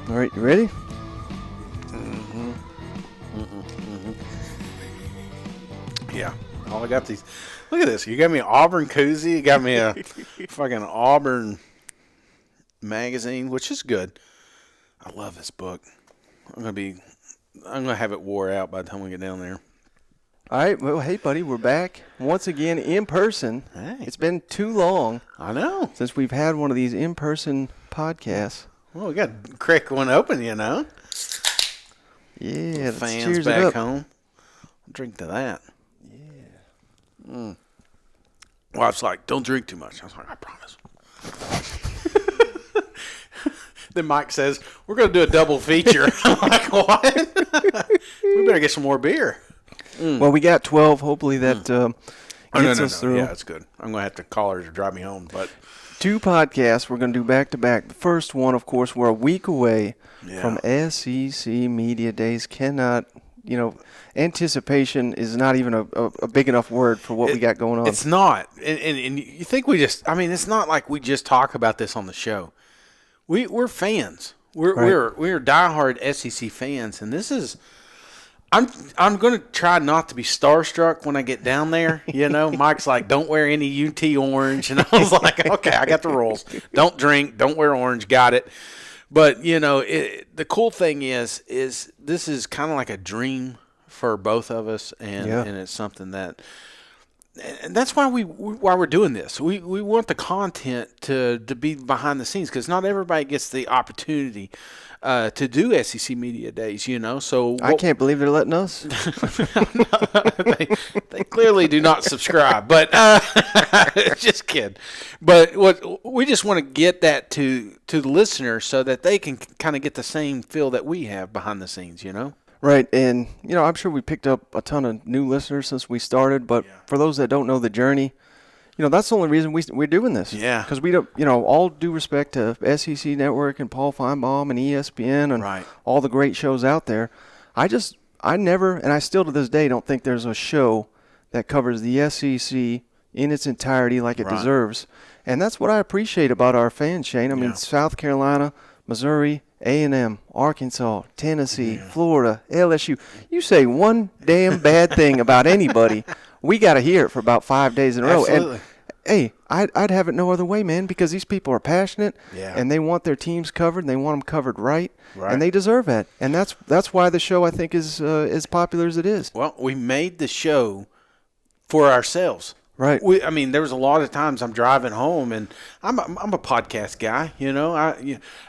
All right, you ready? Yeah. Oh, I got these. Look at this. You got me an Auburn koozie. You got me a fucking Auburn magazine, which is good. I love this book. I'm gonna have it wore out by the time we get down there. All right. Well, hey, buddy, we're back once again in person. Hey. It's been too long I know. since we've had one of these in-person podcasts. Well, we got to crack one open, you know. Yeah, let's Fans cheers back it up. home. I'll drink to that. Yeah. Wife's like, don't drink too much. I was like, I promise. Then Mike says, we're going to do a double feature. I'm like, what? We better get some more beer. Well, we got 12. Hopefully that gets us through. Yeah, that's good. I'm going to have to call her to drive me home. But 2 podcasts we're going to do back-to-back. The first one, of course, we're a week away from SEC Media Days. Cannot, anticipation is not even a big enough word for what we got going on. It's not. And you think it's not like we just talk about this on the show. We're fans. We're diehard SEC fans, and this is. I'm going to try not to be starstruck when I get down there. Mike's like, don't wear any UT orange, and I was like, okay, I got the rules. Don't drink, don't wear orange, got it. But the cool thing is this is kind of like a dream for both of us, and it's something that. And that's why we're doing this. We want the content to be behind the scenes because not everybody gets the opportunity to do SEC Media Days, So I can't believe they're letting us. they clearly do not subscribe, but just kidding. But we just want to get that to the listeners so that they can kind of get the same feel that we have behind the scenes, Right, and, I'm sure we picked up a ton of new listeners since we started, but for those that don't know the journey, that's the only reason we're doing this. Yeah. Because we don't, all due respect to SEC Network and Paul Feinbaum and ESPN and all the great shows out there, I never, and I still to this day don't think there's a show that covers the SEC in its entirety like it deserves. And that's what I appreciate about our fans, Shane. I mean, South Carolina, Missouri, A&M, Arkansas, Tennessee, Florida, LSU. You say one damn bad thing about anybody, we got to hear it for about 5 days in a row. Absolutely. And, hey, I'd have it no other way, man, because these people are passionate, and they want their teams covered, and they want them covered right, and they deserve that. And that's why the show, I think, is as popular as it is. Well, we made the show for ourselves. Right. There was a lot of times I'm driving home, and I'm a podcast guy.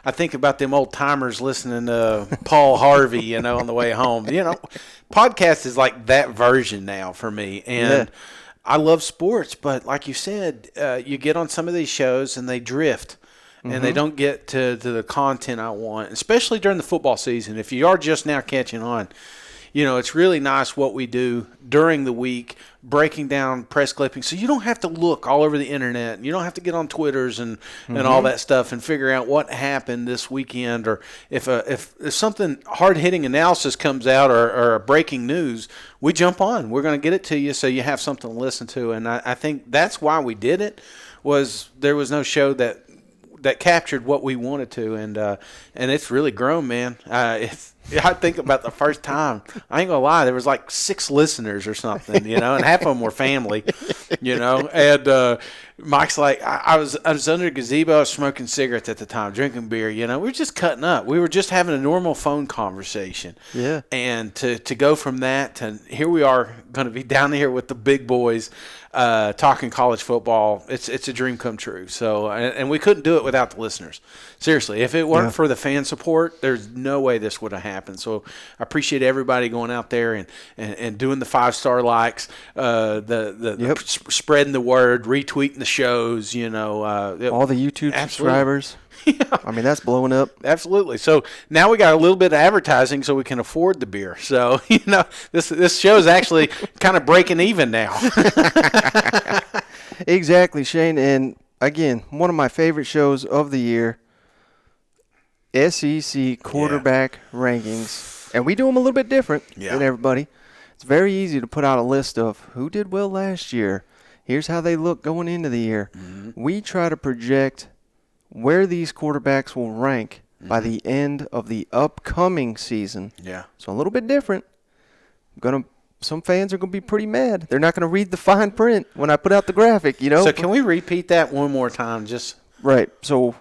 I think about them old timers listening to Paul Harvey, on the way home. Podcast is like that version now for me, and I love sports. But like you said, you get on some of these shows and they drift, and they don't get to the content I want, especially during the football season. If you are just now catching on. It's really nice what we do during the week, breaking down press clippings. So you don't have to look all over the internet. You don't have to get on Twitters and all that stuff and figure out what happened this weekend. Or if something hard-hitting analysis comes out or breaking news, we jump on. We're going to get it to you so you have something to listen to. And I think that's why we did it, was there was no show that captured what we wanted to. And it's really grown, man. I think about the first time, I ain't gonna lie, there was like 6 listeners or something, and half of them were family, and Mike's like, I was under a gazebo, I was smoking cigarettes at the time, drinking beer, we were just cutting up. We were just having a normal phone conversation. Yeah. And to go from that to here we are going to be down here with the big boys talking college football. It's a dream come true. So, and we couldn't do it without the listeners. Seriously, if it weren't for the fan support, there's no way this would have happened. So I appreciate everybody going out there and doing the 5-star likes, spreading the word, retweeting the shows, all the YouTube subscribers. I mean, that's blowing up. Absolutely. So now we got a little bit of advertising so we can afford the beer. So, this show is actually kind of breaking even now. Exactly, Shane. And again, one of my favorite shows of the year, SEC quarterback rankings. And we do them a little bit different than everybody. It's very easy to put out a list of who did well last year. Here's how they look going into the year. We try to project where these quarterbacks will rank by the end of the upcoming season. Yeah. So a little bit different. Some fans are going to be pretty mad. They're not going to read the fine print when I put out the graphic, So can we repeat that one more time? Just right. So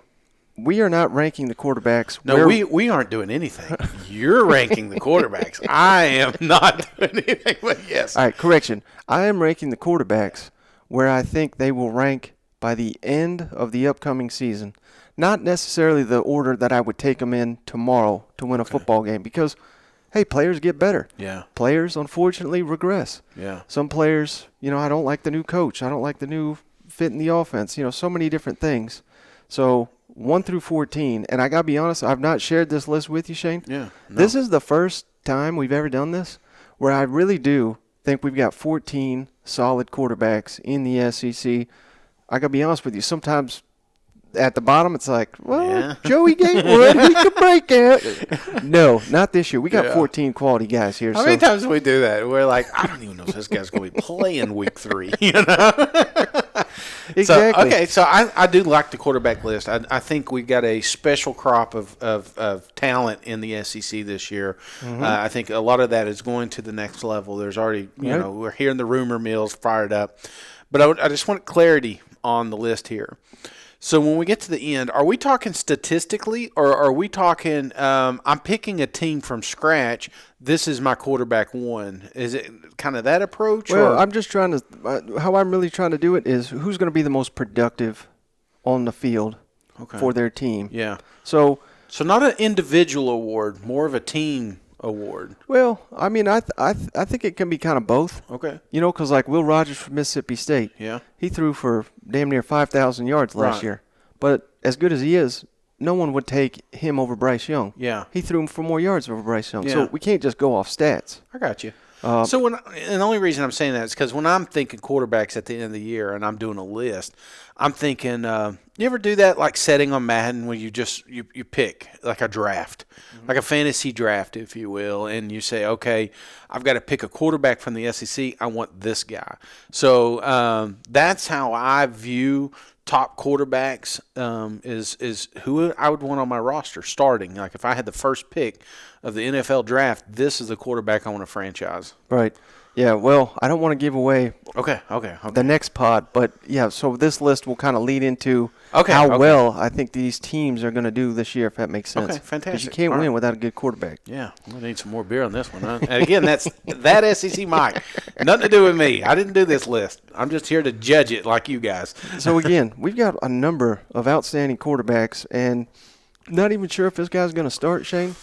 we are not ranking the quarterbacks. No, we aren't doing anything. You're ranking the quarterbacks. I am not doing anything, but yes. All right, correction. I am ranking the quarterbacks where I think they will rank by the end of the upcoming season. Not necessarily the order that I would take them in tomorrow to win a football game because – hey, players get better. Yeah. Players, unfortunately, regress. Yeah. Some players, I don't like the new coach. I don't like the new fit in the offense. So many different things. So 1 through 14, and I got to be honest, I've not shared this list with you, Shane. Yeah. No. This is the first time we've ever done this where I really do think we've got 14 solid quarterbacks in the SEC. I got to be honest with you, sometimes – at the bottom, it's like, well, Joey Gatewood, he could break it. No, not this year. We got 14 quality guys here. How many times do we do that? We're like, I don't even know if this guy's going to be playing week 3, Exactly. So I do like the quarterback list. I think we've got a special crop of talent in the SEC this year. Mm-hmm. I think a lot of that is going to the next level. There's already, we're hearing the rumor mills fired up. But I just want clarity on the list here. So when we get to the end, are we talking statistically or are we talking I'm picking a team from scratch, this is my quarterback 1? Is it kind of that approach? Well, I'm just trying to how I'm really trying to do it is who's going to be the most productive on the field for their team. Yeah. So not an individual award, more of a team award. Well, I mean, I think it can be kind of both. Okay. Because like Will Rogers from Mississippi State, he threw for damn near 5,000 yards last year. But as good as he is, no one would take him over Bryce Young. Yeah. He threw him for more yards over Bryce Young. Yeah. So we can't just go off stats. I got you. And the only reason I'm saying that is because when I'm thinking quarterbacks at the end of the year and I'm doing a list, I'm thinking, you ever do that like setting on Madden when you just you pick like a draft, like a fantasy draft, if you will, and you say, okay, I've got to pick a quarterback from the SEC. I want this guy. So that's how I view top quarterbacks is who I would want on my roster starting. Like if I had the first pick of the NFL draft, this is the quarterback I want to franchise. Right. Yeah, well, I don't want to give away Okay. the next pod, but yeah, so this list will kind of lead into how well I think these teams are going to do this year, if that makes sense. Okay, fantastic. Because you can't win without a good quarterback. Yeah, we're going to need some more beer on this one. Huh? And again, that's that SEC Mike. Nothing to do with me. I didn't do this list. I'm just here to judge it like you guys. So again, we've got a number of outstanding quarterbacks, and not even sure if this guy's going to start, Shane,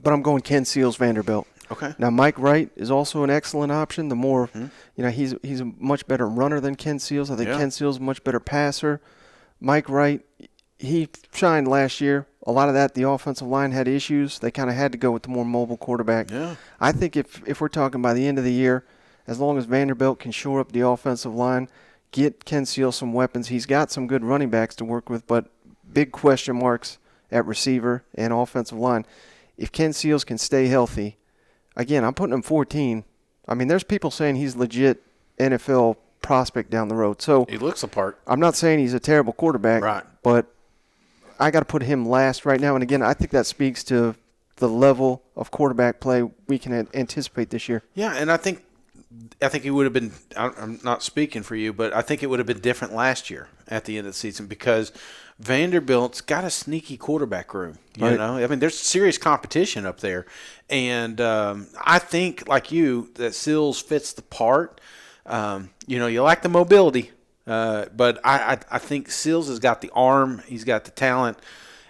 but I'm going Ken Seals, Vanderbilt. Okay. Now, Mike Wright is also an excellent option. The more, he's a much better runner than Ken Seals. I think Ken Seals is a much better passer. Mike Wright, he shined last year. A lot of that, the offensive line had issues. They kind of had to go with the more mobile quarterback. Yeah. I think if we're talking by the end of the year, as long as Vanderbilt can shore up the offensive line, get Ken Seals some weapons. He's got some good running backs to work with, but big question marks at receiver and offensive line. If Ken Seals can stay healthy, again, I'm putting him 14. I mean, there's people saying he's legit NFL prospect down the road. So he looks the part. I'm not saying he's a terrible quarterback, right? But I got to put him last right now. And again, I think that speaks to the level of quarterback play we can anticipate this year. Yeah, and I think he would have been. I'm not speaking for you, but I think it would have been different last year at the end of the season because Vanderbilt's got a sneaky quarterback room. You know, I mean, there's serious competition up there, and I think, like you, that Seals fits the part. You like the mobility, but I think Seals has got the arm, he's got the talent,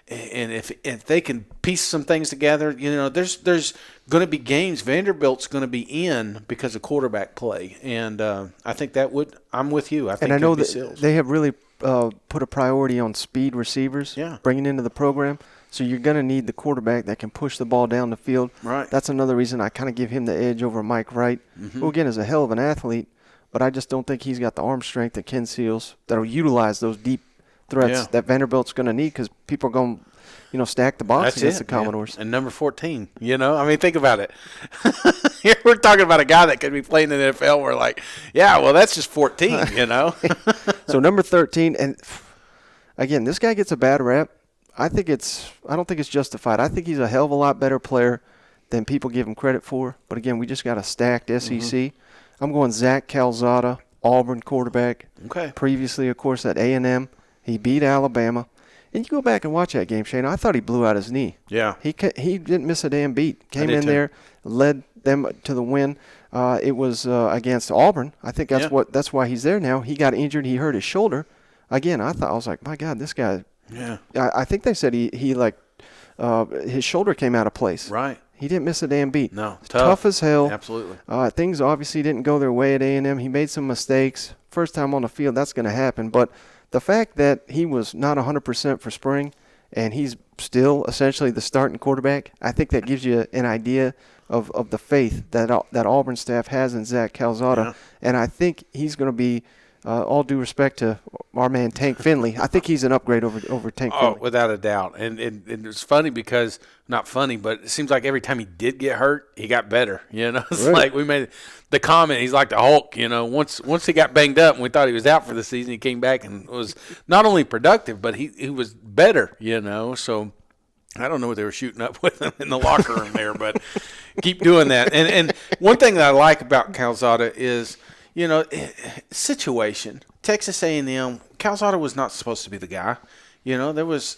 and if they can piece some things together, there's going to be games Vanderbilt's going to be in because of quarterback play, and I think that would. I'm with you. I think and I know that Seals. They have really put a priority on speed receivers, bringing into the program. So you're going to need the quarterback that can push the ball down the field. Right. That's another reason I kind of give him the edge over Mike Wright, who, again, is a hell of an athlete, but I just don't think he's got the arm strength that Ken Seals that will utilize those deep threats that Vanderbilt's going to need because people are going to stack the box against the Commodores. And number 14, I mean, think about it. Here we're talking about a guy that could be playing in the NFL. We're like, that's just 14, So number 13, and again, this guy gets a bad rap. I don't think it's justified. I think he's a hell of a lot better player than people give him credit for. But again, we just got a stacked SEC. I'm going Zach Calzada, Auburn quarterback. Okay. Previously, of course, at A&M. He beat Alabama. And you go back and watch that game, Shane. I thought he blew out his knee. Yeah. He didn't miss a damn beat. Came in there, led them to the win. It was against Auburn. I think that's why he's there now. He got injured. He hurt his shoulder. Again, I was like, my God, this guy. Yeah. I think they said he his shoulder came out of place. Right. He didn't miss a damn beat. No. Tough as hell. Absolutely. Things obviously didn't go their way at A&M. He made some mistakes. First time on the field, that's going to happen. But the fact that he was not 100% for spring and he's still essentially the starting quarterback, I think that gives you an idea of the faith that Auburn staff has in Zach Calzada. Yeah. And I think he's going to be, all due respect to our man Tank Finley, I think he's an upgrade over Tank Finley. Oh, without a doubt. And it's funny because, not funny, but it seems like every time he did get hurt, he got better. It's right. like we made the comment, he's like the Hulk. Once he got banged up and we thought he was out for the season, he came back and was not only productive, but he was better, So I don't know what they were shooting up with him in the locker room there, but keep doing that. And one thing that I like about Calzada is, situation. Texas A&M, Calzada was not supposed to be the guy. He was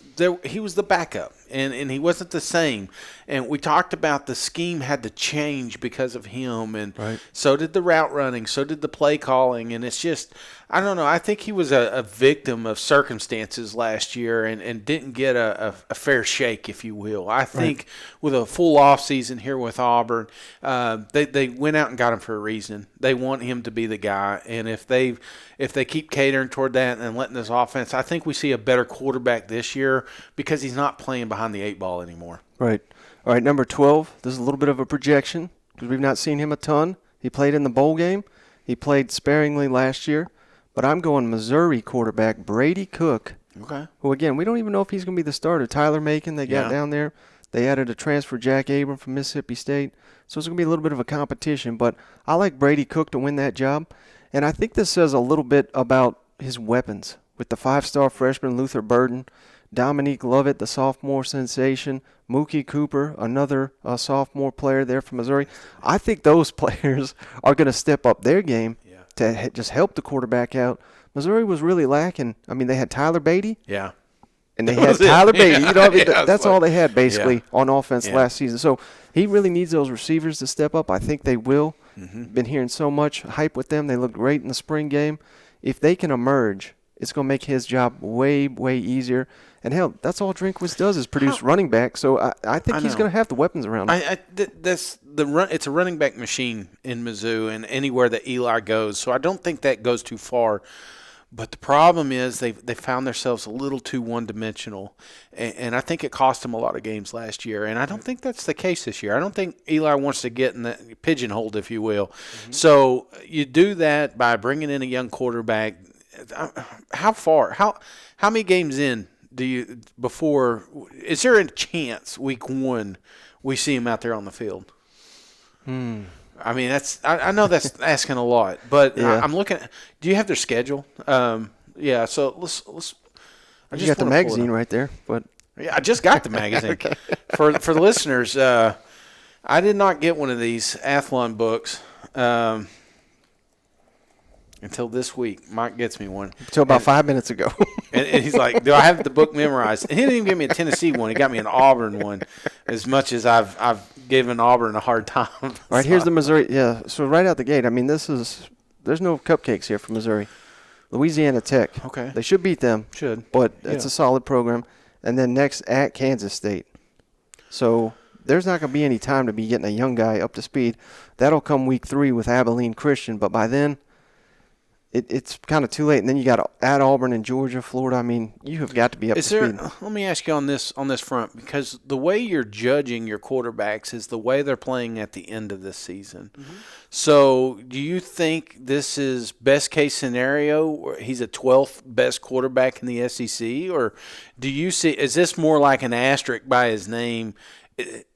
the backup, and he wasn't the same. And we talked about the scheme had to change because of him, and so did the route running, so did the play calling. And it's just, I don't know. I think he was a victim of circumstances last year and didn't get a fair shake, if you will. I think with a full offseason here with Auburn, they went out and got him for a reason. They want him to be the guy, and if they keep catering toward that and letting this offense, I think we see a better quarterback this year because he's not playing behind the 8 ball anymore. Right. All right, number 12, this is a little bit of a projection because we've not seen him a ton. He played in the bowl game. He played sparingly last year. But I'm going Missouri quarterback Brady Cook, who, again, we don't even know if he's going to be the starter. Tyler Macon, they got down there. They added a transfer, Jack Abram from Mississippi State. So it's going to be a little bit of a competition. But I like Brady Cook to win that job. And I think this says a little bit about his weapons with the 5-star freshman Luther Burden, Dominique Lovett, the sophomore sensation, Mookie Cooper, another sophomore player there from Missouri. I think those players are going to step up their game to just help the quarterback out. Missouri was really lacking. I mean, they had Tyler Beatty. Yeah. And they had Tyler Beatty. That's all they had basically on offense last season. So he really needs those receivers to step up. I think they will. Been hearing so much hype with them. They looked great in the spring game. If they can emerge, it's going to make his job way, way easier. And, hell, that's all Drinkwitz does is produce running back. So I think he's going to have the weapons around him. It's a running back machine in Mizzou and anywhere that Eli goes. So I don't think that goes too far. But the problem is they found themselves a little too one-dimensional, and I think it cost them a lot of games last year. And I don't think that's the case this year. I don't think Eli wants to get in that pigeonholed, if you will. So you do that by bringing in a young quarterback. How many games in is there a chance week 1 we see him out there on the field? I mean, I know that's asking a lot, but I'm looking at, do you have their schedule? So let's You got the magazine right there, but I just got the magazine. Okay. For the listeners, I did not get one of these Athlon books until this week. Mike gets me one. Until about 5 minutes ago. and he's like, do I have the book memorized? And he didn't even give me a Tennessee one. He got me an Auburn one, as much as I've given Auburn a hard time. All right, here's the Missouri. Yeah, so right out the gate, I mean, there's no cupcakes here for Missouri. Louisiana Tech. Okay. They should beat them. But it's a solid program. And then next at Kansas State. So there's not going to be any time to be getting a young guy up to speed. That'll come week 3 with Abilene Christian. But by then, it's kind of too late. And then you got at Auburn and Georgia, Florida. I mean, you have got to be up to speed. Let me ask you on this front, because the way you're judging your quarterbacks is the way they're playing at the end of this season. So do you think this is best case scenario where he's a 12th best quarterback in the SEC? Or do you see, is this more like an asterisk by his name?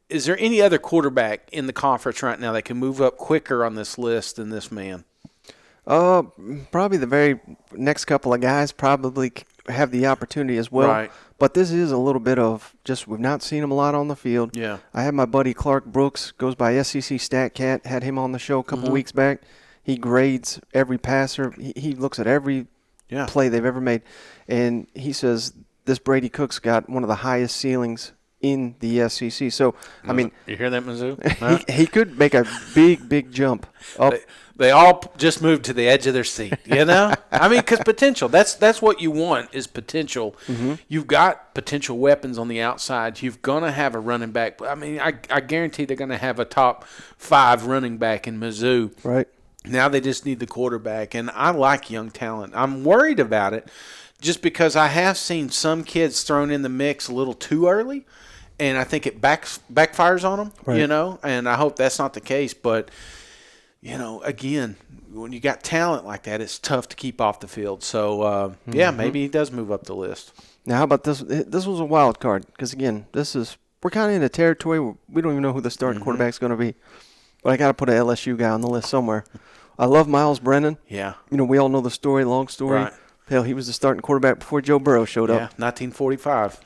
Is there any other quarterback in the conference right now that can move up quicker on this list than this man? Probably the very next couple of guys probably have the opportunity as well. Right. But this is a little bit of just we've not seen him a lot on the field. Yeah. I had my buddy Clark Brooks, goes by SEC StatCat, had him on the show a couple weeks back. He grades every passer. He looks at every play they've ever made. And he says this Brady Cook's got one of the highest ceilings in the SEC. So, I mean, you hear that, Mizzou? Huh? he could make a big jump up. They all just moved to the edge of their seat, you know? I mean, because potential, that's what you want is potential. Mm-hmm. You've got potential weapons on the outside. You're going to have a running back. I mean, I guarantee they're going to have a top 5 running back in Mizzou. Right. Now they just need the quarterback, and I like young talent. I'm worried about it just because I have seen some kids thrown in the mix a little too early, and I think it backfires on them, right. You know, and I hope that's not the case, but – you know, again, when you got talent like that, it's tough to keep off the field. So, maybe he does move up the list. Now, how about this? This was a wild card because, again, we're kind of in a territory where we don't even know who the starting quarterback's going to be. But I got to put an LSU guy on the list somewhere. I love Miles Brennan. Yeah. You know, we all know the story, long story. Right. Hell, he was the starting quarterback before Joe Burrow showed up. 1945.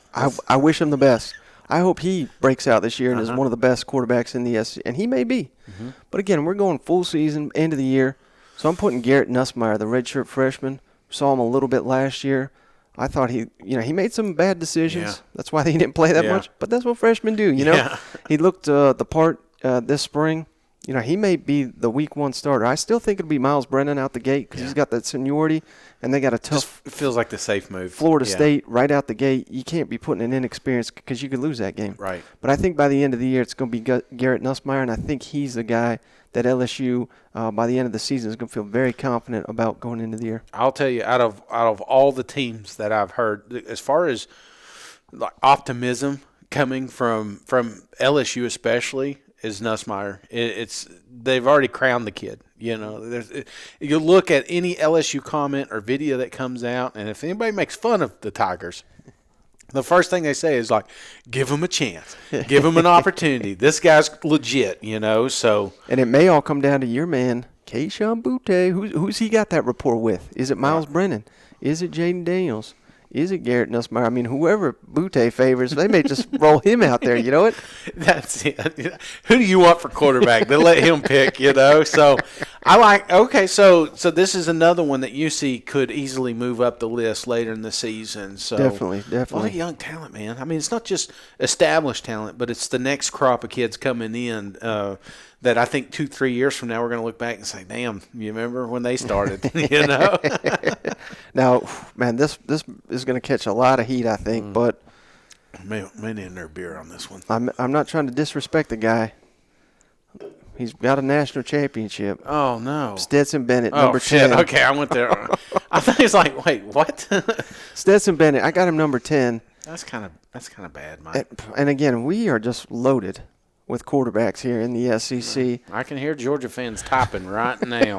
I wish him the best. I hope he breaks out this year and is one of the best quarterbacks in the SEC, and he may be. Mm-hmm. But again, we're going full season, end of the year, so I'm putting Garrett Nutsmeyer, the redshirt freshman. Saw him a little bit last year. I thought he made some bad decisions. Yeah. That's why he didn't play that much. But that's what freshmen do, you know. Yeah. He looked the part this spring. You know, he may be the week 1 starter. I still think it'll be Miles Brennan out the gate because he's got that seniority, and they got a tough. It feels like the safe move. Florida State right out the gate. You can't be putting an inexperience because you could lose that game. Right. But I think by the end of the year, it's going to be Garrett Nutsmeyer, and I think he's the guy that LSU by the end of the season is going to feel very confident about going into the year. I'll tell you, out of all the teams that I've heard, as far as like optimism coming from LSU especially, is Nutsmeyer. They've already crowned the kid. You know, you look at any LSU comment or video that comes out, and if anybody makes fun of the Tigers, the first thing they say is like, give him a chance. Give him an opportunity. This guy's legit, you know. So, and it may all come down to your man, Keyshawn Butte. Who's he got that rapport with? Is it Miles Brennan? Is it Jaden Daniels? Is it Garrett Nutsmeyer? I mean, whoever Butte favors, they may just roll him out there. You know what? That's it. Who do you want for quarterback? They let him pick, you know. So I like. Okay, so this is another one that you see could easily move up the list later in the season. So definitely. A lot of young talent, man. I mean, it's not just established talent, but it's the next crop of kids coming in. That I think 2-3 years from now we're going to look back and say, "Damn, you remember when they started?" You know. Now, man, this is going to catch a lot of heat, I think. But may need their beer on this one. I'm not trying to disrespect the guy. He's got a national championship. Oh no, Stetson Bennett, number 10. Okay, I went there. I thought he was like, wait, what? Stetson Bennett, I got him number 10. That's kind of bad, Mike. And again, we are just loaded with quarterbacks here in the SEC. I can hear Georgia fans typing right now.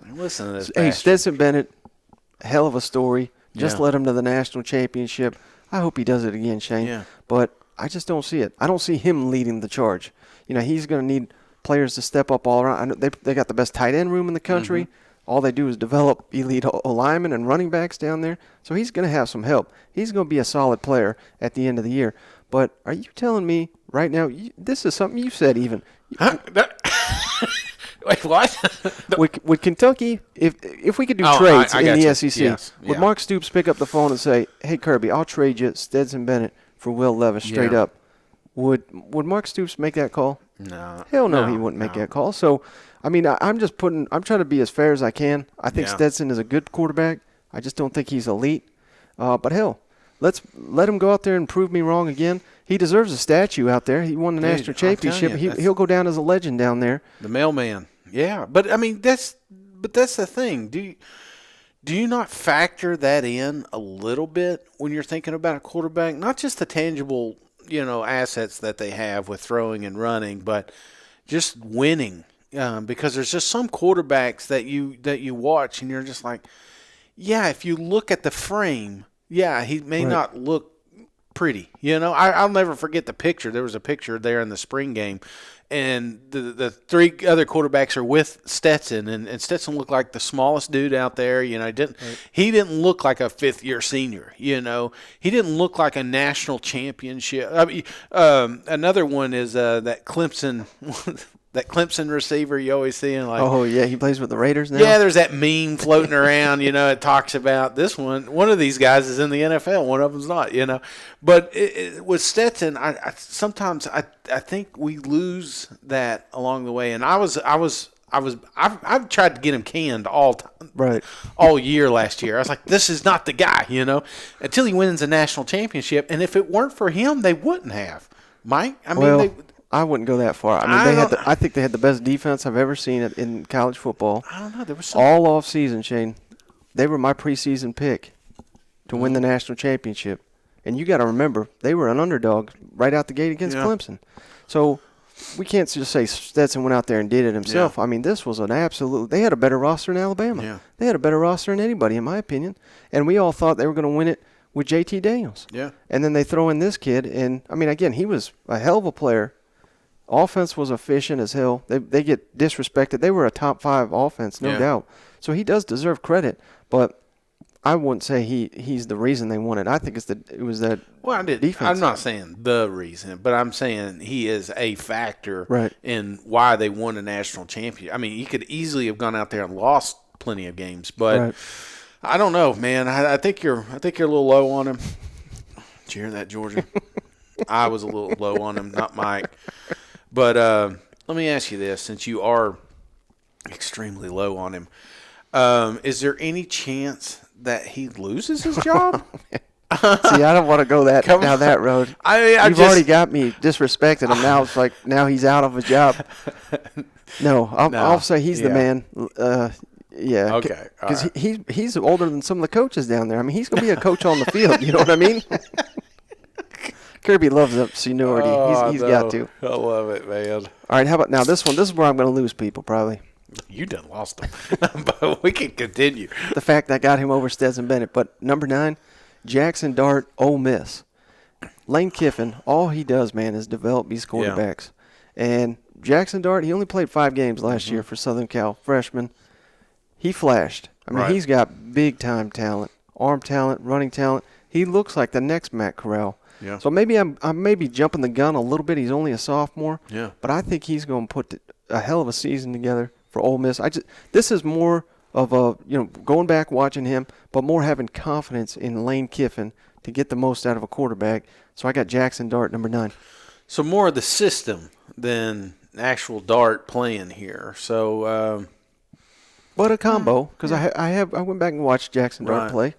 Listen to this. Hey, Stetson Bennett, hell of a story. Just Yeah. led him to the national championship. I hope he does it again, Shane. Yeah. But I just don't see it. I don't see him leading the charge. You know, he's going to need players to step up all around. I know they got the best tight end room in the country. Mm-hmm. All they do is develop elite linemen and running backs down there. So he's going to have some help. He's going to be a solid player at the end of the year. But are you telling me right now, this is something you said even. Huh? Wait, what? Would Kentucky, if we could do Oh, trades I in got the you. SEC, Yes. would Yeah. Mark Stoops pick up the phone and say, "Hey Kirby, I'll trade you Stetson Bennett for Will Levis straight Yeah. up"? Would Mark Stoops make that call? No. Hell no, he wouldn't make that call. So, I mean, I'm trying to be as fair as I can. I think Yeah. Stetson is a good quarterback. I just don't think he's elite. But hell, let's let him go out there and prove me wrong again. He deserves a statue out there. He won the national I'm telling championship. you, He'll go down as a legend down there. The mailman. Yeah, but I mean that's the thing. Do you not factor that in a little bit when you're thinking about a quarterback? Not just the tangible, assets that they have with throwing and running, but just winning. Because there's just some quarterbacks that you watch and you're just like, yeah, if you look at the frame, yeah, he may not look pretty. I'll never forget the picture. There was a picture there in the spring game. and the three other quarterbacks are with Stetson, and Stetson looked like the smallest dude out there. You know, he didn't look like a fifth-year senior. You know, he didn't look like a national championship. I mean, another one is that Clemson. That Clemson receiver you always see, like, oh yeah, he plays with the Raiders now. Yeah, there's that meme floating around. You know, it talks about this one. One of these guys is in the NFL. One of them's not. You know, but with Stetson, I sometimes think we lose that along the way. And I've tried to get him canned all year last year. I was like, this is not the guy. You know, until he wins a national championship. And if it weren't for him, they wouldn't have. Mike, I mean, I wouldn't go that far. I mean, I think they had the best defense I've ever seen in college football. I don't know. There was some all off season, Shane. They were my preseason pick to win the national championship. And you got to remember, they were an underdog right out the gate against Clemson. So we can't just say Stetson went out there and did it himself. Yeah. I mean, this was an absolute – they had a better roster than Alabama. Yeah. They had a better roster than anybody, in my opinion. And we all thought they were going to win it with JT Daniels. Yeah. And then they throw in this kid. And, I mean, again, he was a hell of a player. Offense was efficient as hell. They get disrespected. They were a top 5 offense, no doubt. So he does deserve credit, but I wouldn't say he's the reason they won it. I think it was that defense. I'm not saying the reason, but I'm saying he is a factor in why they won a national championship. I mean, he could easily have gone out there and lost plenty of games, but I don't know, man. I think you're a little low on him. Did you hear that, Georgia? I was a little low on him, not Mike. But let me ask you this, since you are extremely low on him, is there any chance that he loses his job? See, I don't want to go down that road. You've already got me disrespecting him. Now it's like he's out of a job. No, I'll say he's the man. Yeah. Okay. Because he's older than some of the coaches down there. I mean, he's going to be a coach on the field. You know what I mean? Kirby loves that seniority. He's got to. I love it, man. All right, how about now this one? This is where I'm going to lose people probably. You done lost them. But we can continue. The fact that got him over Stetson Bennett. But number 9, Jackson Dart, Ole Miss. Lane Kiffin, all he does, man, is develop these quarterbacks. Yeah. And Jackson Dart, he only played 5 games last year for Southern Cal, freshman. He flashed. I mean, he's got big-time talent, arm talent, running talent. He looks like the next Matt Corral. Yeah. So maybe I'm maybe jumping the gun a little bit. He's only a sophomore. Yeah. But I think he's going to put a hell of a season together for Ole Miss. This is more of a, going back watching him, but more having confidence in Lane Kiffin to get the most out of a quarterback. So I got Jackson Dart, number 9. So more of the system than actual Dart playing here. So but a combo, because I went back and watched Jackson Dart play,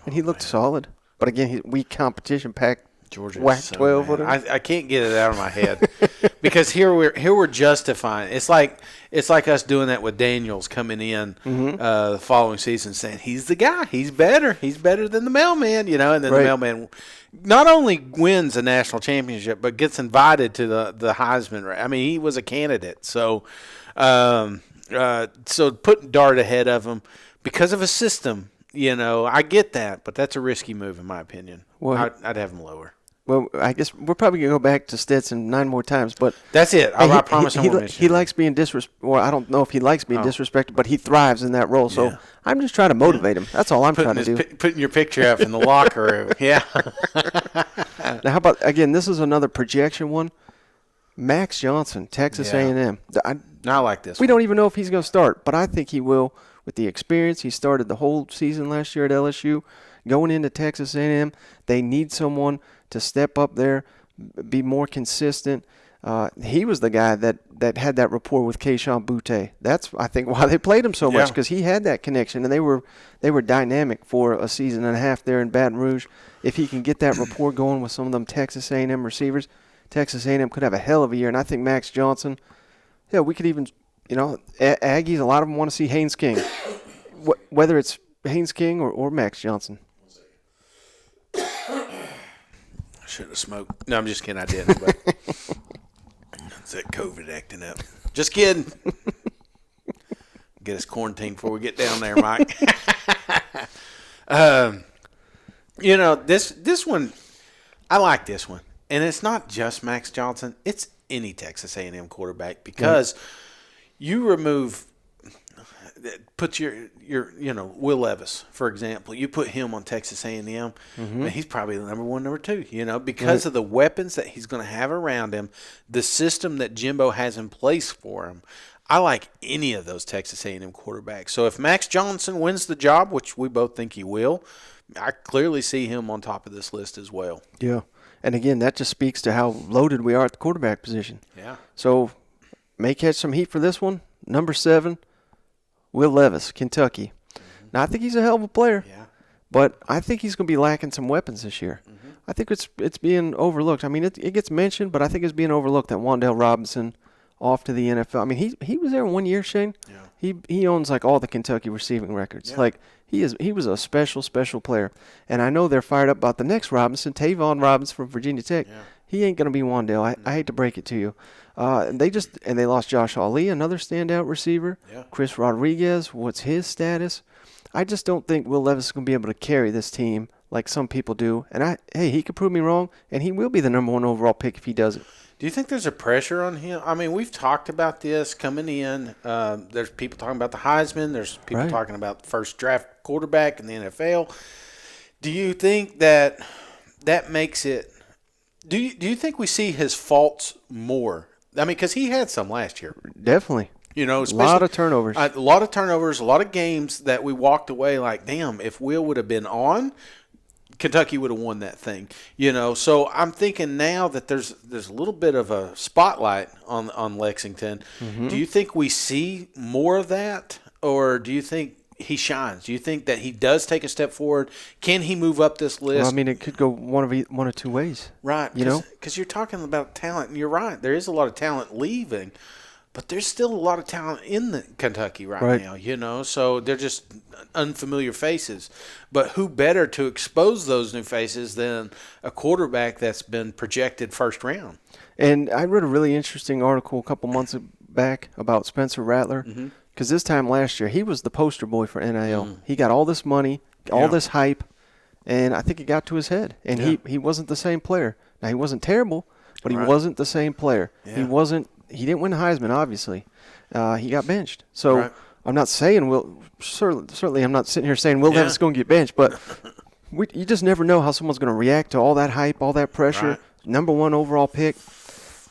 and he looked solid. But again, he's weak competition packed. Georgia whack 12 with him. I can't get it out of my head because here we're justifying. It's like us doing that with Daniels coming in the following season, saying he's the guy. He's better than the mailman, and then the mailman not only wins a national championship but gets invited to the Heisman. I mean, he was a candidate. So so putting Dart ahead of him because of a system. I get that, but that's a risky move in my opinion. Well, I'd have him lower. Well, I guess we're probably going to go back to Stetson 9 more times, but that's it. I promise I won't miss he likes being disrespected. Well, I don't know if he likes being disrespected, but he thrives in that role. So I'm just trying to motivate him. That's all I'm trying to do. Putting your picture up in the locker room. Yeah. Now, how about, again, this is another projection one. Max Johnson, Texas A&M. I like this. We don't even know if he's going to start, but I think he will with the experience. He started the whole season last year at LSU. Going into Texas A&M, they need someone to step up there, be more consistent. He was the guy that had that rapport with Keyshawn Butte. That's, I think, why they played him so much, because he had that connection, and they were dynamic for a season and a half there in Baton Rouge. If he can get that rapport going with some of them Texas A&M receivers, Texas A&M could have a hell of a year. And I think Max Johnson, we could even, Aggies, a lot of them want to see Haynes King, whether it's Haynes King or Max Johnson. Should have smoked. No, I'm just kidding. I didn't. But it's that COVID acting up. Just kidding. Get us quarantined before we get down there, Mike. This one, I like this one, and it's not just Max Johnson. It's any Texas A&M quarterback because you remove – put your Will Levis, for example. You put him on Texas A&M, and he's probably the number one, number two, because of the weapons that he's going to have around him, the system that Jimbo has in place for him. I like any of those Texas A&M quarterbacks. So if Max Johnson wins the job, which we both think he will, I clearly see him on top of this list as well. Yeah. And again, that just speaks to how loaded we are at the quarterback position. Yeah. So may catch some heat for this one. Number 7, Will Levis, Kentucky. Now, I think he's a hell of a player, but I think he's going to be lacking some weapons this year. I think it's being overlooked. I mean, it gets mentioned, but I think it's being overlooked that Wan'Dale Robinson off to the NFL. I mean, he was there 1 year, Shane. Yeah. He owns like all the Kentucky receiving records. Yeah. Like he was a special player. And I know they're fired up about the next Robinson, Tavon Robinson from Virginia Tech. Yeah. He ain't gonna be Wan'Dale. I hate to break it to you. They lost Josh Ali, another standout receiver. Yeah. Chris Rodriguez, what's his status? I just don't think Will Levis is gonna be able to carry this team like some people do. And he could prove me wrong, and he will be the number 1 overall pick if he does it. Do you think there's a pressure on him? I mean, we've talked about this coming in. There's people talking about the Heisman. There's people talking about first draft quarterback in the NFL. Do you think that makes it – do you think we see his faults more? I mean, because he had some last year. Definitely. A lot of turnovers. A lot of games that we walked away like, damn, if Will would have been on – Kentucky would have won that thing, So I'm thinking now that there's a little bit of a spotlight on Lexington. Mm-hmm. Do you think we see more of that, or do you think he shines? Do you think that he does take a step forward? Can he move up this list? Well, I mean, it could go one of two ways, right? Because you're talking about talent, and you're right. There is a lot of talent leaving. But there's still a lot of talent in Kentucky right now, So they're just unfamiliar faces. But who better to expose those new faces than a quarterback that's been projected first round? And I read a really interesting article a couple months back about Spencer Rattler because this time last year he was the poster boy for NIL. He got all this money, all this hype, and I think it got to his head. And he wasn't the same player. Now, he wasn't terrible, but he wasn't the same player. Yeah. He didn't win the Heisman, obviously. He got benched. So I'm not saying certainly I'm not sitting here saying Will Levis is going to get benched, but you just never know how someone's going to react to all that hype, all that pressure. Right. Number 1 overall pick.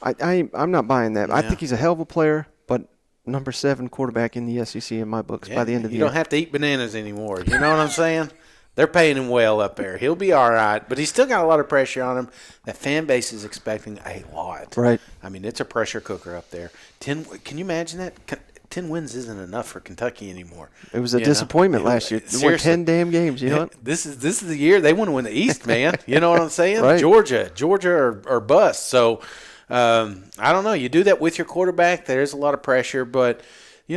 I'm not buying that. Yeah. I think he's a hell of a player, but number 7 quarterback in the SEC in my books by the end of the year. You don't have to eat bananas anymore. You know what I'm saying? They're paying him well up there. He'll be all right, but he's still got a lot of pressure on him. That fan base is expecting a lot. Right. I mean, it's a pressure cooker up there. Can you imagine that? 10 wins isn't enough for Kentucky anymore. It was a disappointment last year. They won 10 damn games, you know what? This is the year they want to win the East, man. You know what I'm saying? Right. Georgia or bust. So, I don't know. You do that with your quarterback. There's a lot of pressure, but,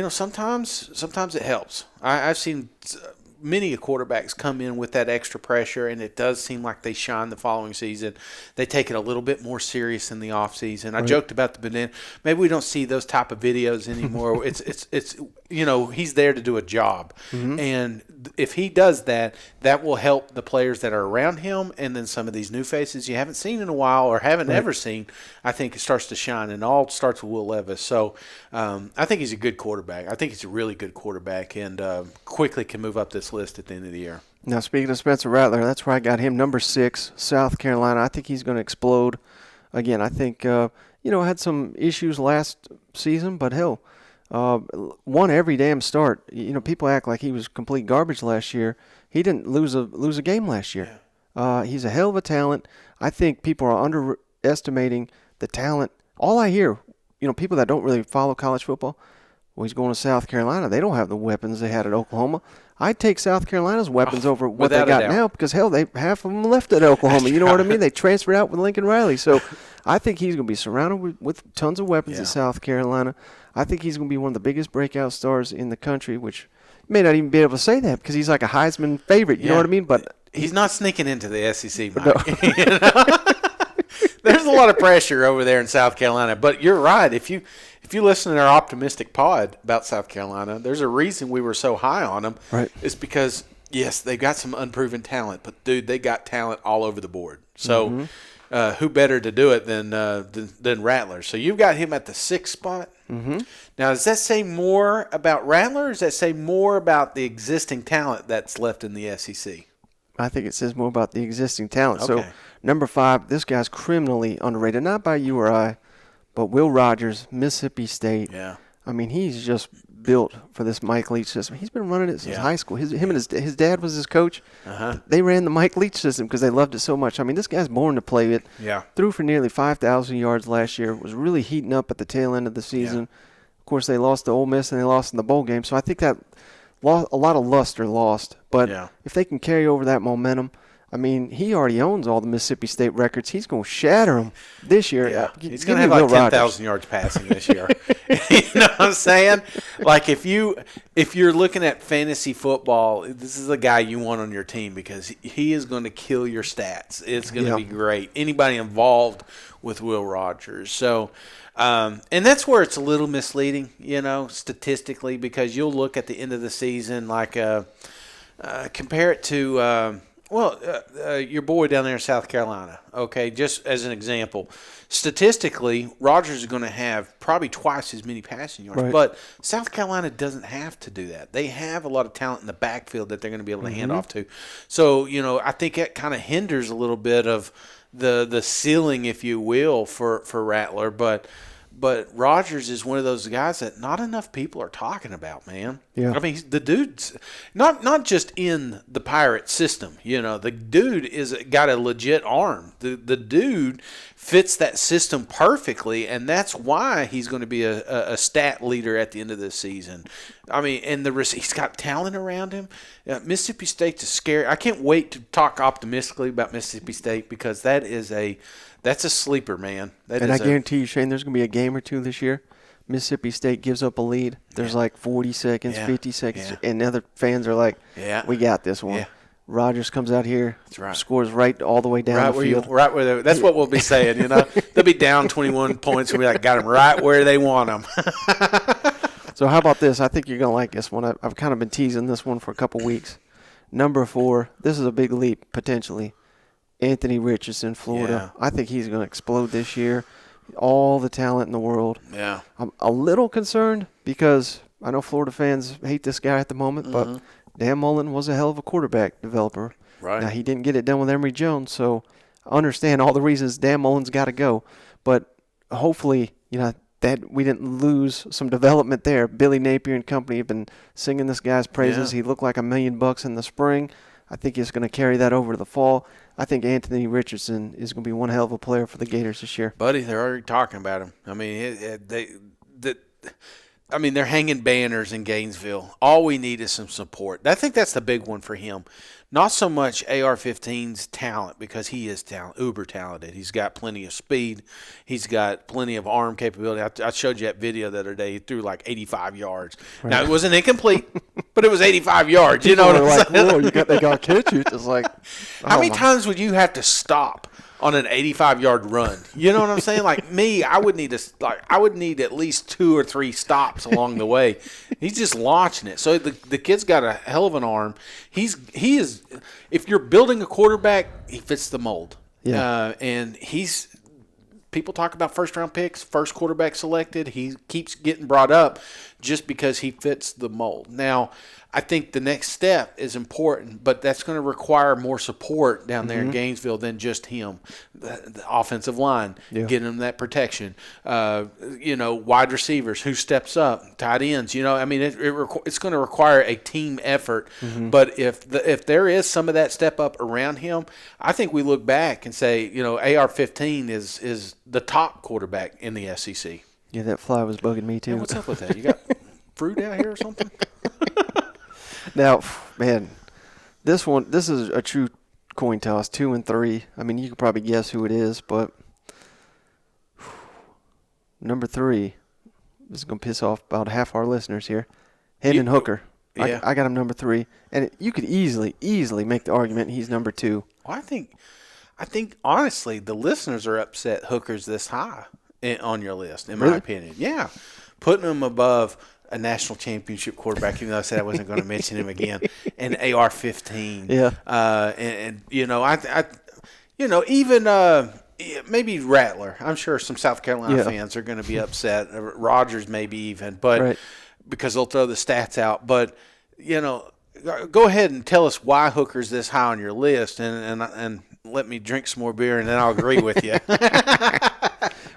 sometimes it helps. I've seen many quarterbacks come in with that extra pressure, and it does seem like they shine the following season. They take it a little bit more serious in the offseason. I joked about the banana. Maybe we don't see those type of videos anymore. It's he's there to do a job. Mm-hmm. And if he does that, that will help the players that are around him, and then some of these new faces you haven't seen in a while or haven't ever seen, I think it starts to shine, and all starts with Will Levis. So I think he's a good quarterback. I think he's a really good quarterback, and quickly can move up this list at the end of the year. Now, speaking of Spencer Rattler, that's where I got him, number 6, South Carolina. I think he's going to explode. Again, I think, had some issues last season, but hell, won every damn start. People act like he was complete garbage last year. He didn't lose a game last year. Yeah. He's a hell of a talent. I think people are underestimating the talent. All I hear, people that don't really follow college football, well, he's going to South Carolina. They don't have the weapons they had at Oklahoma. I'd take South Carolina's weapons over what they got now because, hell, half of them left at Oklahoma. You know what I mean? They transferred out with Lincoln Riley. So I think he's going to be surrounded with tons of weapons at South Carolina. I think he's going to be one of the biggest breakout stars in the country, which may not even be able to say that because he's like a Heisman favorite. You know what I mean? But he's not sneaking into the SEC, Mike. No. There's a lot of pressure over there in South Carolina. But you're right. If you listen to our optimistic pod about South Carolina, there's a reason we were so high on them. Right. It's because, yes, they've got some unproven talent. But, dude, they got talent all over the board. So who better to do it than Rattler? So you've got him at the 6th spot. Mm-hmm. Now, does that say more about Rattler, or does that say more about the existing talent that's left in the SEC? I think it says more about the existing talent. Okay. So, number 5, this guy's criminally underrated, not by you or I, but Will Rogers, Mississippi State. Yeah. I mean, he's just built for this Mike Leach system. He's been running it since high school. Him and his dad was his coach. They ran the Mike Leach system because they loved it so much. I mean, this guy's born to play it. Yeah. Threw for nearly 5,000 yards last year. Was really heating up at the tail end of the season. Yeah. Of course, they lost to Ole Miss and they lost in the bowl game. So I think that a lot of luster lost. But if they can carry over that momentum, I mean, he already owns all the Mississippi State records. He's going to shatter them this year. Yeah. He's going to have like 10,000 yards passing this year. You know what I'm saying? Like if you're looking at fantasy football, this is the guy you want on your team because he is going to kill your stats. It's going to be great. Anybody involved with Will Rogers. So, and that's where it's a little misleading, you know, statistically, because you'll look at the end of the season like compare it to your boy down there in South Carolina, okay, just as an example. Statistically, Rodgers is going to have probably twice as many passing yards, right. But South Carolina doesn't have to do that. They have a lot of talent in the backfield that they're going to be able to hand off to. So, you know, I think that kind of hinders a little bit of the ceiling, if you will, for Rattler, but Rodgers is one of those guys that not enough people are talking about, man. Yeah. I mean, the dude's not just in the Pirate system. You know, the dude got a legit arm. The dude fits that system perfectly, and that's why he's going to be a stat leader at the end of this season. I mean, and he's got talent around him. Mississippi State's scary. I can't wait to talk optimistically about Mississippi State because that's a sleeper, man. And I guarantee you, Shane, there's going to be a game or two this year. Mississippi State gives up a lead. There's like 40 seconds, 50 seconds, and other fans are like, we got this one. Yeah. Rodgers comes out here, scores right all the way down the field. That's what we'll be saying, you know. They'll be down 21 points, and we're like, got them right where they want them. So how about this? I think you're going to like this one. I've kind of been teasing this one for a couple weeks. Number 4, this is a big leap, potentially. Anthony Richardson, Florida. Yeah. I think he's going to explode this year. All the talent in the world. Yeah. I'm a little concerned because I know Florida fans hate this guy at the moment, but Dan Mullen was a hell of a quarterback developer. Right. Now, he didn't get it done with Emory Jones, so I understand all the reasons Dan Mullen's got to go. But hopefully, you know, that we didn't lose some development there. Billy Napier and company have been singing this guy's praises. Yeah. He looked like $1 million in the spring. I think he's going to carry that over to the fall. I think Anthony Richardson is going to be one hell of a player for the Gators this year. Buddy, they're already talking about him. I mean, they're hanging banners in Gainesville. All we need is some support. I think that's the big one for him. Not so much AR-15's talent, because he is uber talented. He's got plenty of speed. He's got plenty of arm capability. I showed you that video the other day. He threw like 85 yards. Right. Now, it wasn't incomplete, but it was 85 yards. You know what I'm saying? Whoa, they got to catch you. It's like, how many times would you have to stop on an 85-yard run? You know what I'm saying? Like me, I would need at least 2 or 3 stops along the way. He's just launching it. So the kid's got a hell of an arm. He is. If you're building a quarterback, he fits the mold. Yeah. And people talk about first-round picks, first quarterback selected. He keeps getting brought up just because he fits the mold. Now, I think the next step is important, but that's going to require more support down there in Gainesville than just him. The offensive line, getting him that protection. Wide receivers, who steps up, tight ends. You know, I mean, it's going to require a team effort. But if there is some of that step up around him, I think we look back and say, you know, AR-15 is the top quarterback in the SEC. Yeah, that fly was bugging me too. Yeah, what's up with that? You got fruit out here or something? Now, man, this is a true coin toss, 2 and 3. I mean, you could probably guess who it is, but number 3, this is going to piss off about half our listeners here. Hendon Hooker. Yeah. I got him number 3. And you could easily make the argument he's number 2. Well, I think honestly, the listeners are upset Hooker's this high on your list, in my opinion. Yeah. Putting him above a national championship quarterback, even though I said I wasn't going to mention him again, and AR-15. Yeah. Yeah, maybe Rattler. I'm sure some South Carolina fans are going to be upset. Rogers maybe even, but because they'll throw the stats out. But, go ahead and tell us why Hooker's this high on your list, and let me drink some more beer, and then I'll agree with you.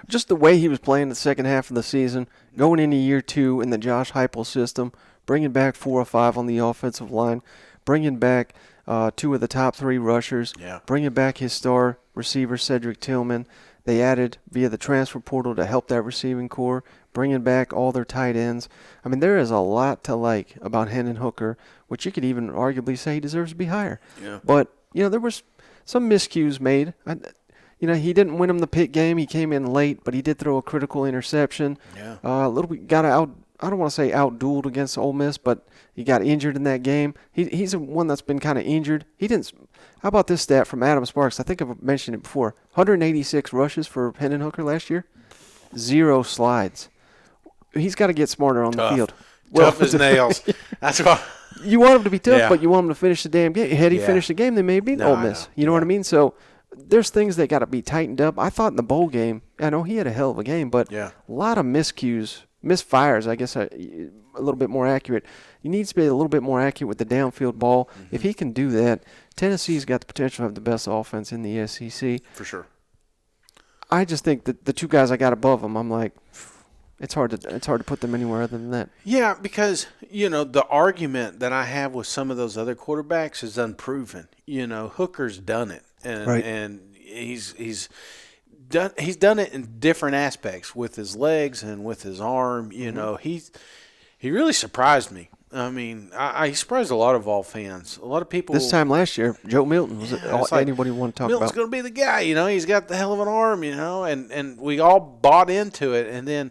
Just the way he was playing the second half of the season, going into year 2 in the Josh Heupel system, bringing back 4 or 5 on the offensive line, bringing back 2 of the top 3 rushers, bringing back his star receiver Cedric Tillman. They added via the transfer portal to help that receiving core, bringing back all their tight ends. I mean, there is a lot to like about Hendon Hooker, which you could even arguably say he deserves to be higher. Yeah. But, there was some miscues made. He didn't win him the Pitt game. He came in late, but he did throw a critical interception. Yeah. A little bit got out. I don't want to say out-dueled against Ole Miss, but he got injured in that game. He's one that's been kind of injured. He didn't. How about this stat from Adam Sparks? I think I've mentioned it before. 186 rushes for Hendon Hooker last year. 0 slides. He's got to get smarter on the field. Tough as nails. That's why. You want him to be tough, but you want him to finish the damn game. Had he finished the game, they may beat Ole Miss. You know what I mean? So there's things that got to be tightened up. I thought in the bowl game, I know he had a hell of a game, but a lot of miscues. Misfires, I guess, a little bit more accurate. He needs to be a little bit more accurate with the downfield ball. Mm-hmm. If he can do that, Tennessee's got the potential to have the best offense in the SEC. For sure. I just think that the 2 guys I got above him, I'm like, it's hard to put them anywhere other than that. Yeah, because the argument that I have with some of those other quarterbacks is unproven. Hooker's done it, and he's done it in different aspects with his legs and with his arm. He really surprised me. I mean, he surprised a lot of Vol fans. A lot of people. This time last year, Joe Milton was all anybody want to talk Milton's about. Milton's going to be the guy. He's got the hell of an arm. And we all bought into it. And then,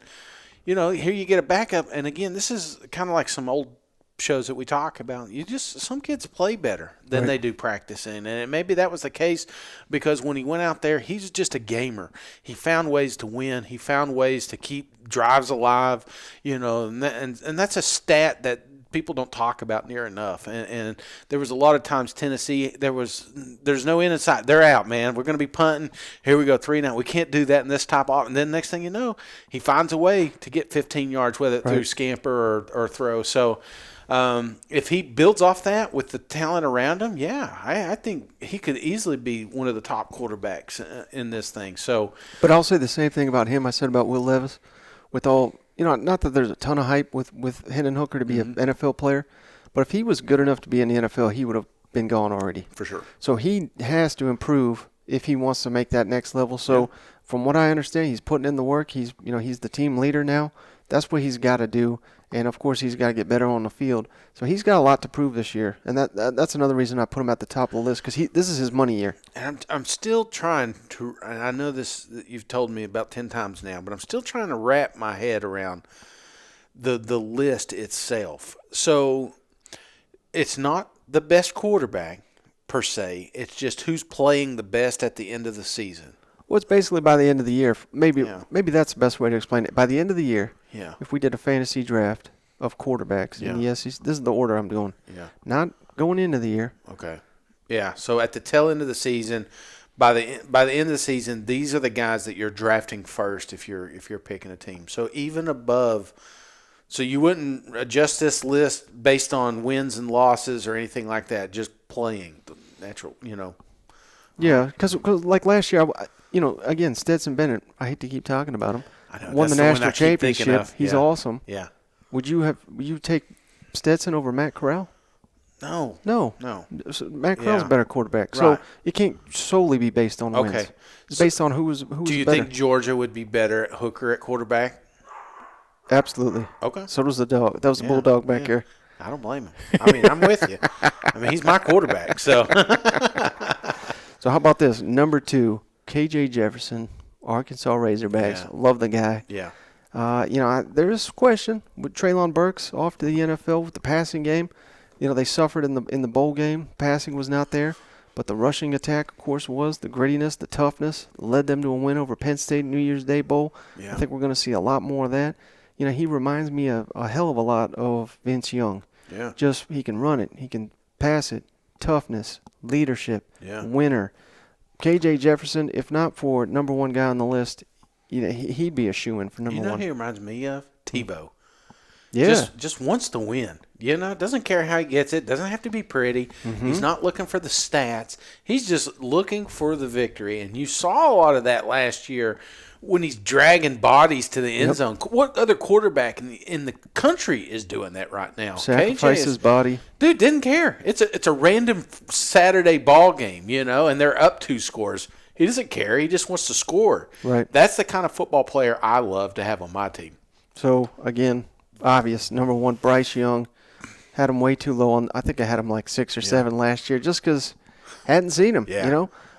here you get a backup. And again, this is kind of like some old shows that we talk about. Some kids play better than they do practicing, and maybe that was the case because when he went out there, he's just a gamer. He found ways to win. He found ways to keep drives alive, and that's a stat that people don't talk about near enough. And there was a lot of times Tennessee, there's no end in sight. They're out, man. We're going to be punting. Here we go, 3-9. We can't do that in this type of. And then next thing you know, he finds a way to get 15 yards, whether it's through scamper or throw. So. If he builds off that with the talent around him, I think he could easily be one of the top quarterbacks in this thing. So, but I'll say the same thing about him I said about Will Levis. With all, not that there's a ton of hype with Hendon Hooker to be an NFL player, but if he was good enough to be in the NFL, he would have been gone already. For sure. So he has to improve if he wants to make that next level. So from what I understand, he's putting in the work. He's the team leader now. That's what he's got to do. And, of course, he's got to get better on the field. So he's got a lot to prove this year. And that's another reason I put him at the top of the list because this is his money year. And I'm still trying to – and I know this you've told me about 10 times now, but I'm still trying to wrap my head around the list itself. So it's not the best quarterback per se. It's just who's playing the best at the end of the season. Well, it's basically by the end of the year. Maybe that's the best way to explain it. By the end of the year, if we did a fantasy draft of quarterbacks in the SEC, this is the order I'm doing. Yeah. Not going into the year. Okay. Yeah. So at the tail end of the season, by the end of the season, these are the guys that you're drafting first if you're picking a team. So even above, so you wouldn't adjust this list based on wins and losses or anything like that. Just playing the natural, Yeah, because like last year, again, Stetson Bennett, I hate to keep talking about him. I know, won the national championship. He's awesome. Yeah. Would you take Stetson over Matt Corral? No. So Matt Corral's a better quarterback. So it can't solely be based on wins. It's based on who's better. Do you think Georgia would be better at Hooker at quarterback? Absolutely. Okay. So does the dog. That was the bulldog back there. I don't blame him. I mean, I'm with you. I mean, he's my quarterback. So. So how about this? Number 2, KJ Jefferson, Arkansas Razorbacks. Yeah. Love the guy. Yeah. There is a question with Treylon Burks off to the NFL with the passing game. They suffered in the bowl game. Passing was not there, but the rushing attack, of course, was the grittiness, the toughness led them to a win over Penn State New Year's Day Bowl. Yeah. I think we're going to see a lot more of that. He reminds me a hell of a lot of Vince Young. Yeah. Just he can run it, he can pass it, toughness, leadership, winner. KJ Jefferson, if not for number one guy on the list, he'd be a shoo-in for number one. You know who he reminds me of? Tebow. Yeah. Just wants to win. Doesn't care how he gets it. Doesn't have to be pretty. Mm-hmm. He's not looking for the stats. He's just looking for the victory. And you saw a lot of that last year when he's dragging bodies to the end zone. What other quarterback in the country is doing that right now? Sacrifice his body. Dude, didn't care. It's a random Saturday ball game, and they're up 2 scores. He doesn't care. He just wants to score. Right. That's the kind of football player I love to have on my team. So, again, obvious, number one, Bryce Young. Had him way too low. I think I had him like 6 or 7 last year just because I hadn't seen him,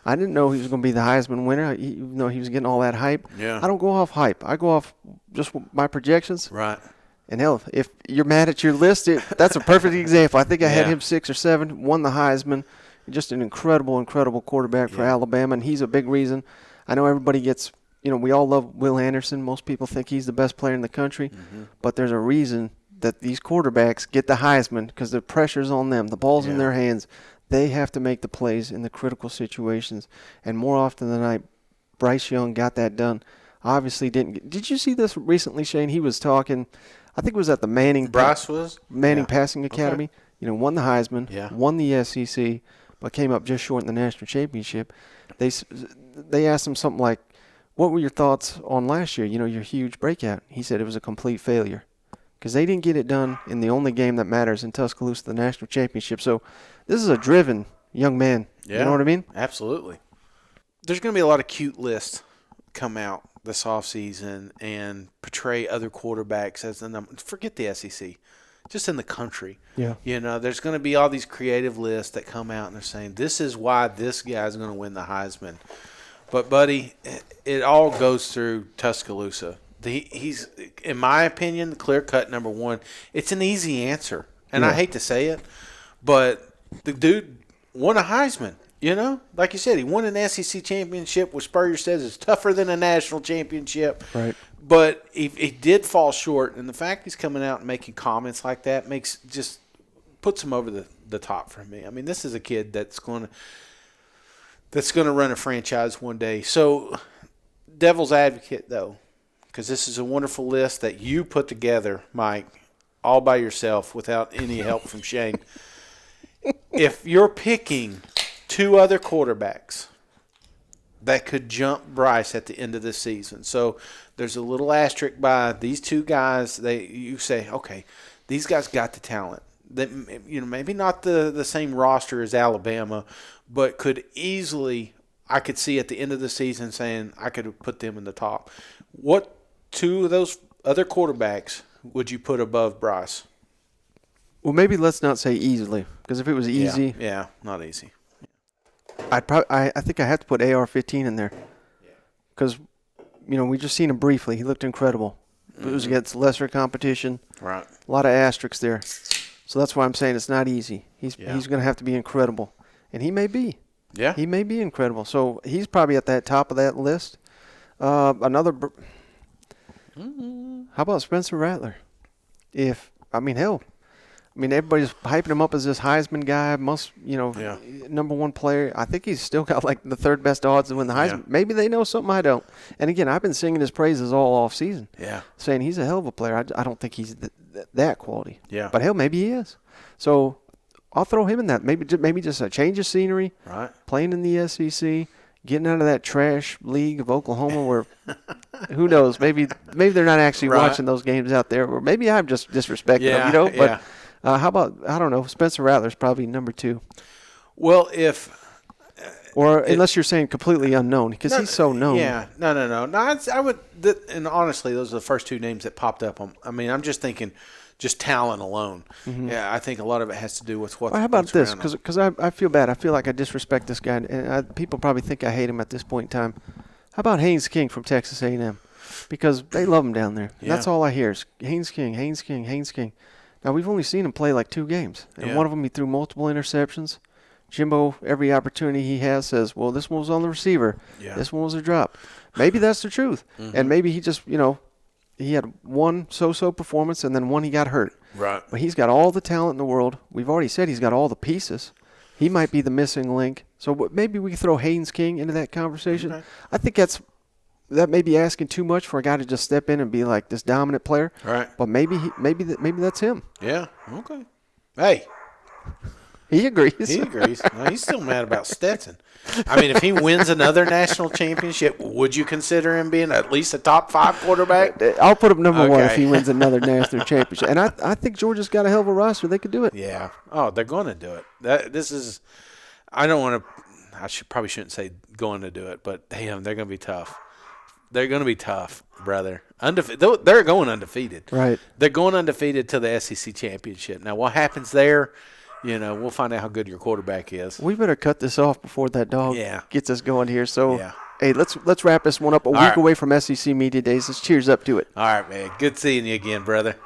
I didn't know he was going to be the Heisman winner, even though he was getting all that hype. Yeah. I don't go off hype. I go off just my projections. Right. And hell, if you're mad at your list, that's a perfect example. I think I had him 6 or 7, won the Heisman. Just an incredible, incredible quarterback for Alabama, and he's a big reason. I know everybody gets, we all love Will Anderson. Most people think he's the best player in the country, but there's a reason that these quarterbacks get the Heisman because the pressure's on them. The ball's in their hands. They have to make the plays in the critical situations. And more often than not, Bryce Young got that done. Obviously didn't. Did you see this recently, Shane? He was talking, I think it was at the Manning Passing Academy. Okay. Won the Heisman, won the SEC, but came up just short in the national championship. They asked him something like, what were your thoughts on last year, your huge breakout? He said it was a complete failure. Because they didn't get it done in the only game that matters in Tuscaloosa, the national championship. So this is a driven young man. Yeah, you know what I mean? Absolutely. There's going to be a lot of cute lists come out this offseason and portray other quarterbacks as the number. Forget the SEC. Just in the country. Yeah. There's going to be all these creative lists that come out and they're saying, this is why this guy's going to win the Heisman. But, buddy, it all goes through Tuscaloosa. He's, in my opinion, the clear-cut number one. It's an easy answer, and I hate to say it, but the dude won a Heisman. Like you said, he won an SEC championship, which Spurrier says is tougher than a national championship. Right. But he did fall short, and the fact he's coming out and making comments like that puts him over the top for me. I mean, this is a kid that's going to run a franchise one day. So, devil's advocate though. Because this is a wonderful list that you put together, Mike, all by yourself without any help from Shane. If you're picking 2 other quarterbacks that could jump Bryce at the end of the season, so there's a little asterisk by these 2 guys. You say, okay, these guys got the talent. That maybe not the same roster as Alabama, but could easily. I could see at the end of the season saying I could have put them in the top. What 2 of those other quarterbacks would you put above Bryce? Well, maybe let's not say easily, because if it was easy, not easy. I think I have to put AR-15 in there, because we just seen him briefly. He looked incredible. It was against lesser competition. Right. A lot of asterisks there, so that's why I'm saying it's not easy. He's going to have to be incredible, and he may be. Yeah. He may be incredible. So he's probably at that top of that list. How about Spencer Rattler? Everybody's hyping him up as this Heisman guy, number one player. I think he's still got like the 3rd best odds to win the Heisman. Yeah. Maybe they know something I don't. And again, I've been singing his praises all off season. Yeah. Saying he's a hell of a player. I don't think he's that quality. Yeah. But hell, maybe he is. So I'll throw him in that. Maybe just a change of scenery. Right. Playing in the SEC. Getting out of that trash league of Oklahoma where, who knows, maybe they're not actually watching those games out there, or maybe I'm just disrespecting them, But how about, I don't know, Spencer Rattler's probably number 2. Well, unless you're saying completely unknown, because he's so known. Yeah, no. I would, and honestly, those are the first 2 names that popped up. I'm just thinking, just talent alone. Mm-hmm. Yeah, I think a lot of it has to do with how about this? Because I feel bad. I feel like I disrespect this guy, and people probably think I hate him at this point in time. How about Haynes King from Texas A&M? Because they love him down there. Yeah. That's all I hear is Haynes King. Now, we've only seen him play like 2 games, and one of them he threw multiple interceptions. Jimbo, every opportunity he has, says, well, this one was on the receiver. Yeah. This one was a drop. Maybe that's the truth. Mm-hmm. And maybe he just, he had one so-so performance and then one he got hurt. Right. But he's got all the talent in the world. We've already said he's got all the pieces. He might be the missing link. So maybe we can throw Haynes King into that conversation. Okay. I think that may be asking too much for a guy to just step in and be like this dominant player. Right. But maybe that's him. Yeah. Okay. Hey. He agrees. He agrees. No, he's still mad about Stetson. I mean, if he wins another national championship, would you consider him being at least a top 5 quarterback? I'll put him number 1 if he wins another national championship. And I think Georgia's got a hell of a roster. They could do it. Yeah. Oh, they're going to do it. I probably shouldn't say going to do it, but damn, they're going to be tough. They're going to be tough, brother. They're going undefeated. Right. They're going undefeated to the SEC championship. Now, what happens there? We'll find out how good your quarterback is. We better cut this off before that dog gets us going here. So, hey, let's wrap this one up. A week away from SEC Media Days. Let's cheers up to it. All right, man. Good seeing you again, brother.